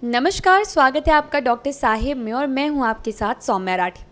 नमस्कार, स्वागत है आपका डॉक्टर साहिब में और मैं हूं आपके साथ सौम्या राठी।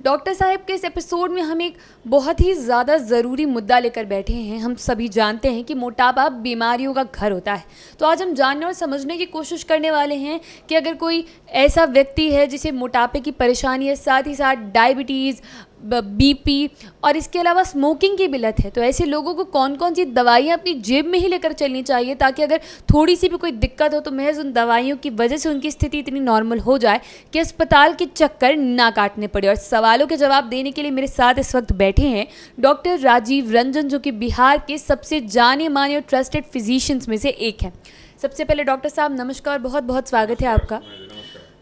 डॉक्टर साहिब के इस एपिसोड में हम एक बहुत ही ज़्यादा ज़रूरी मुद्दा लेकर बैठे हैं। हम सभी जानते हैं कि मोटापा बीमारियों का घर होता है। तो आज हम जानने और समझने की कोशिश करने वाले हैं कि अगर कोई ऐसा व्यक्ति है जिसे मोटापे की परेशानी है, साथ ही साथ डायबिटीज़, बीपी और इसके अलावा स्मोकिंग की भी लत है, तो ऐसे लोगों को कौन कौन सी दवाइयाँ अपनी जेब में ही लेकर चलनी चाहिए ताकि अगर थोड़ी सी भी कोई दिक्कत हो तो महज उन दवाइयों की वजह से उनकी स्थिति इतनी नॉर्मल हो जाए कि अस्पताल के चक्कर ना काटने पड़े। और सवालों के जवाब देने के लिए मेरे साथ इस वक्त बैठे हैं डॉक्टर राजीव रंजन, जो कि बिहार के सबसे जाने माने और ट्रस्टेड फिजिशियंस में से एक हैं। सबसे पहले डॉक्टर साहब नमस्कार, बहुत बहुत स्वागत है आपका।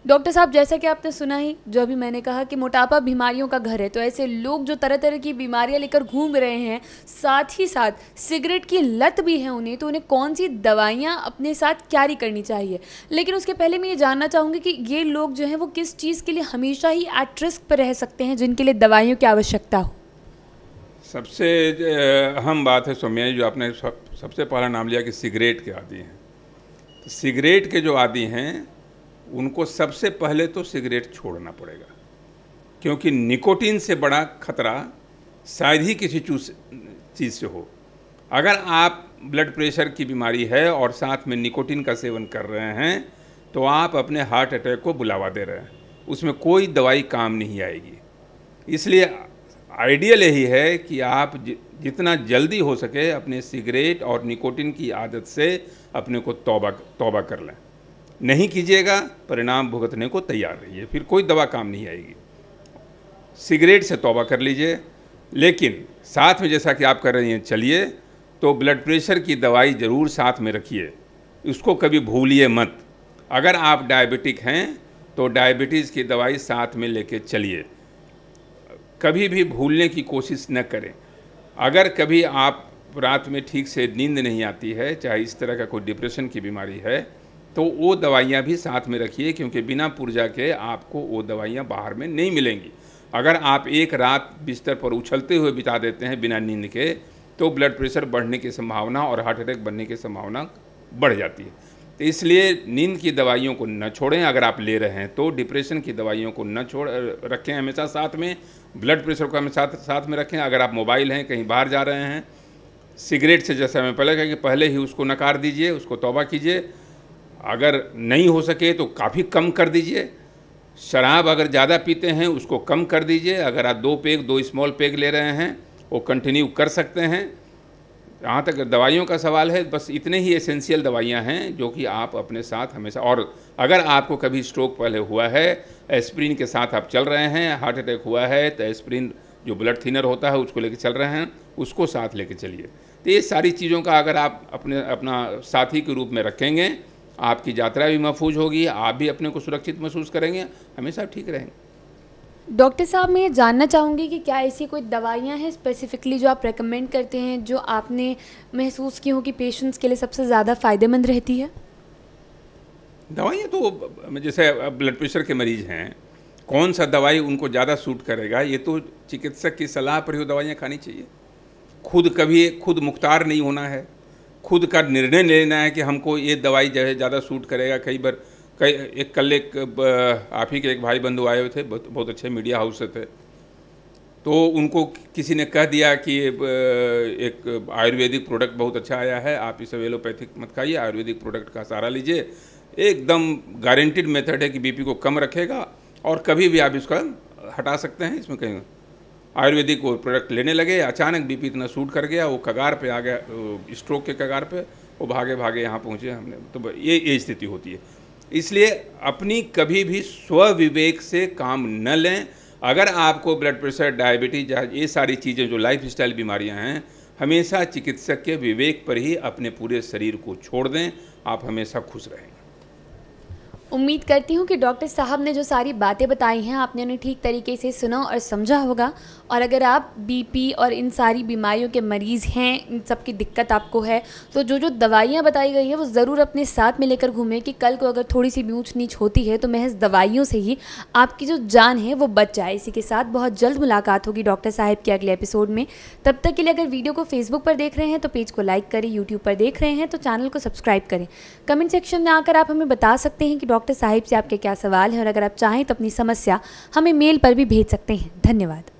डॉक्टर साहब, जैसा कि आपने सुना ही जो अभी मैंने कहा कि मोटापा बीमारियों का घर है, तो ऐसे लोग जो तरह तरह की बीमारियां लेकर घूम रहे हैं, साथ ही साथ सिगरेट की लत भी है उन्हें, तो उन्हें कौन सी दवाइयां अपने साथ कैरी करनी चाहिए। लेकिन उसके पहले मैं ये जानना चाहूँगी कि ये लोग जो हैं वो किस चीज़ के लिए हमेशा ही एट रिस्क पर रह सकते हैं जिनके लिए दवाइयों की आवश्यकता हो। सबसे अहम बात है सौम्या, जो आपने सबसे पहला नाम लिया कि सिगरेट के आदी हैं। तो सिगरेट के जो आदी हैं उनको सबसे पहले तो सिगरेट छोड़ना पड़ेगा, क्योंकि निकोटीन से बड़ा खतरा शायद ही किसी चीज़ से हो। अगर आप ब्लड प्रेशर की बीमारी है और साथ में निकोटीन का सेवन कर रहे हैं तो आप अपने हार्ट अटैक को बुलावा दे रहे हैं, उसमें कोई दवाई काम नहीं आएगी। इसलिए आइडियल यही है कि आप जितना जल्दी हो सके अपने सिगरेट और निकोटीन की आदत से अपने को तौबा कर लें। नहीं कीजिएगा, परिणाम भुगतने को तैयार रहिए, फिर कोई दवा काम नहीं आएगी। सिगरेट से तौबा कर लीजिए, लेकिन साथ में जैसा कि आप कर रही हैं चलिए, तो ब्लड प्रेशर की दवाई ज़रूर साथ में रखिए, उसको कभी भूलिए मत। अगर आप डायबिटिक हैं तो डायबिटीज़ की दवाई साथ में लेके चलिए, कभी भी भूलने की कोशिश न करें। अगर कभी आप रात में ठीक से नींद नहीं आती है, चाहे इस तरह का कोई डिप्रेशन की बीमारी है, तो वो दवाइयाँ भी साथ में रखिए, क्योंकि बिना पुर्जा के आपको वो दवाइयाँ बाहर में नहीं मिलेंगी। अगर आप एक रात बिस्तर पर उछलते हुए बिता देते हैं बिना नींद के, तो ब्लड प्रेशर बढ़ने की संभावना और हार्ट अटैक बनने की संभावना बढ़ जाती है। तो इसलिए नींद की दवाइयों को न छोड़ें। अगर आप ले रहे हैं तो डिप्रेशन की दवाइयों को न रखें हमेशा साथ में, ब्लड प्रेशर को हमेशा साथ में रखें। अगर आप मोबाइल हैं, कहीं बाहर जा रहे हैं, सिगरेट से जैसा मैं पहले कहा कि पहले ही उसको नकार दीजिए, उसको तौबा कीजिए। अगर नहीं हो सके तो काफ़ी कम कर दीजिए। शराब अगर ज़्यादा पीते हैं उसको कम कर दीजिए। अगर आप 2 स्मॉल पैग ले रहे हैं वो कंटिन्यू कर सकते हैं। जहाँ तक दवाइयों का सवाल है, बस इतने ही एसेंशियल दवाइयाँ हैं जो कि आप अपने साथ हमेशा, और अगर आपको कभी स्ट्रोक पहले हुआ है, एस्प्रिन के साथ आप चल रहे हैं, हार्ट अटैक हुआ है तो एस्प्रिन जो ब्लड थिनर होता है उसको लेके चल रहे हैं, उसको साथ लेके चलिए। तो ये सारी चीज़ों का अगर आप अपना साथी के रूप में रखेंगे, आपकी यात्रा भी महफूज होगी, आप भी अपने को सुरक्षित महसूस करेंगे, हमेशा ठीक रहेंगे। डॉक्टर साहब, मैं ये जानना चाहूँगी कि क्या ऐसी कोई दवाइयाँ हैं स्पेसिफिकली जो आप रेकमेंड करते हैं, जो आपने महसूस की हो कि पेशेंट्स के लिए सबसे ज़्यादा फ़ायदेमंद रहती है। दवाइयाँ तो जैसे ब्लड प्रेशर के मरीज़ हैं, कौन सा दवाई उनको ज़्यादा सूट करेगा ये तो चिकित्सक की सलाह पर ही दवाइयाँ खानी चाहिए। खुद मुख्तार नहीं होना है, खुद का निर्णय लेना है कि हमको ये दवाई जो है ज़्यादा सूट करेगा। कल आप ही के एक भाई बंधु आए हुए थे, बहुत अच्छे मीडिया हाउस से थे, तो उनको किसी ने कह दिया कि एक आयुर्वेदिक प्रोडक्ट बहुत अच्छा आया है, आप इसे एलोपैथिक मत खाइए, आयुर्वेदिक प्रोडक्ट का सहारा लीजिए, एकदम गारंटीड मेथड है कि बीपी को कम रखेगा और कभी भी आप इसका हटा सकते हैं, इसमें कहीं। आयुर्वेदिक वो प्रोडक्ट लेने लगे, अचानक बीपी इतना सूट कर गया, वो कगार पे आ गया, स्ट्रोक के कगार पे, वो भागे भागे यहाँ पहुँचे हमने। तो ये स्थिति होती है। इसलिए अपनी कभी भी स्वविवेक से काम न लें। अगर आपको ब्लड प्रेशर, डायबिटीज, ये सारी चीज़ें जो लाइफ स्टाइल बीमारियाँ हैं, हमेशा चिकित्सक के विवेक पर ही अपने पूरे शरीर को छोड़ दें, आप हमेशा खुश रहेंगे। उम्मीद करती हूँ कि डॉक्टर साहब ने जो सारी बातें बताई हैं आपने उन्हें ठीक तरीके से सुना और समझा होगा। और अगर आप बीपी और इन सारी बीमारियों के मरीज़ हैं, इन सब की दिक्कत आपको है, तो जो जो दवाइयाँ बताई गई हैं वो ज़रूर अपने साथ में लेकर घूमें कि कल को अगर थोड़ी सी भी ऊँच नीच होती है तो महज दवाइयों से ही आपकी जो जान है वो बच जाए। इसी के साथ बहुत जल्द मुलाकात होगी डॉक्टर साहब के अगले एपिसोड में। तब तक के लिए अगर वीडियो को फेसबुक पर देख रहे हैं तो पेज को लाइक करें, यूट्यूब पर देख रहे हैं तो चैनल को सब्सक्राइब करें। कमेंट सेक्शन में आकर आप हमें बता सकते हैं कि डॉक्टर साहिब से आपके क्या सवाल हैं, और अगर आप चाहें तो अपनी समस्या हमें मेल पर भी भेज सकते हैं। धन्यवाद।